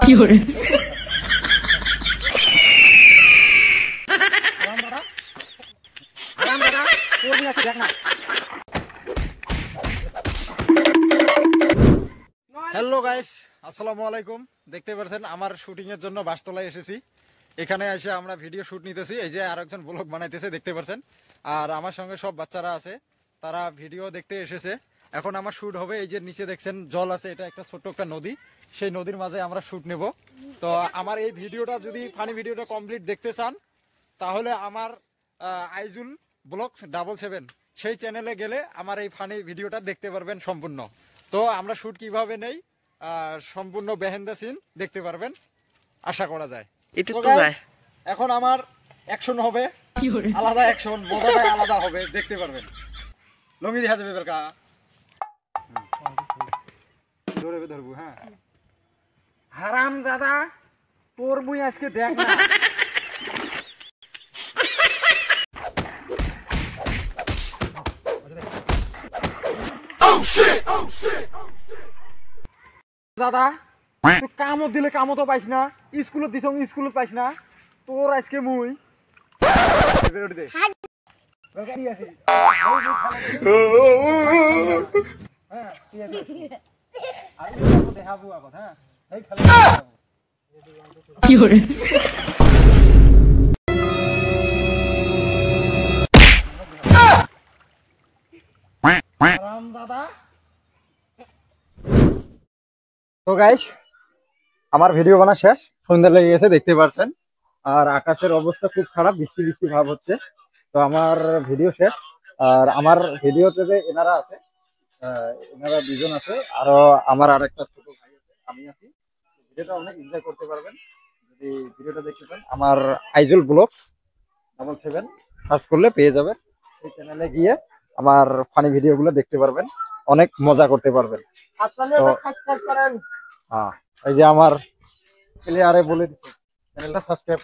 fiore. Hello guys, আসসালামু আলাইকুম। দেখতে পাচ্ছেন আমার শুটিং এর জন্য বাসতলায় এসেছি। এখানে এসে আমরা ভিডিও শুট নিতেছি। এই যে আরেকজন ব্লগ বানাইতেছে, দেখতে পাচ্ছেন। আর আমার সঙ্গে সব বাচ্চারা আছে, তারা ভিডিও দেখতে এসেছে। এখন আমার শুট হবে। এই যে নিচে দেখছেন জল আছে, এটা একটা ছোট্ট একটা নদী। সেই নদীর মাঝে আমরা শুট নেব। তো আমার এই ভিডিওটা যদি ফানি ভিডিওটা কমপ্লিট দেখতে চান, তাহলে আমার আইজুল ব্লগস 77 সেই চ্যানেলে গেলে আমার এই ফানি ভিডিওটা দেখতে পারবেন সম্পূর্ণ। তো আমরা শুট কিভাবে নেই সম্পূর্ণ বেহিন্ড দ্য সিন দেখতে পারবেন, আশা করা যায়। এখন আমার অ্যাকশন হবে, আলাদা অ্যাকশন, মজাটাই আলাদা হবে, দেখতে পারবেন। লঙ্গি দেখা যাবে বেরকা ধরে ধরবো। হ্যাঁ, হারাম দাদা, তোর মুই আজকে দেখ না। দাদা তুই কামত দিলে কামতো পাইস না, স্কুলত দিছ স্কুলত পাইস না, তোর আজকে মুই দেখাবো আগত। হ্যাঁ, Fiore. দাদা। তো গাইস, আমার ভিডিও বানা শেষ, সন্ধ্যা লেগে গেছে, দেখতে পাচ্ছেন। আর আকাশের অবস্থা খুব খারাপ, বৃষ্টি বৃষ্টি ভাব হচ্ছে। তো আমার ভিডিও শেষ। আর আমার ভিডিওতে যে এনারা আছে, এনারা দুজন আছে, আরো আমার আরেকটা ছোট ভাই আছে, আমি আছি। ভিডিওটা অনেক এনজয় করতে পারবেন যদি ভিডিওটা দেখতে চান। আমার আইজুল ব্লগস 77 সার্চ করলে পেয়ে যাবেন। এই চ্যানেলে গিয়ে আমার ফানি ভিডিওগুলো দেখতে পারবেন, অনেক মজা করতে পারবেন। হ্যাঁ, এই যে আমার প্লেয়ারে বলে দিচ্ছে চ্যানেলটা সাবস্ক্রাইব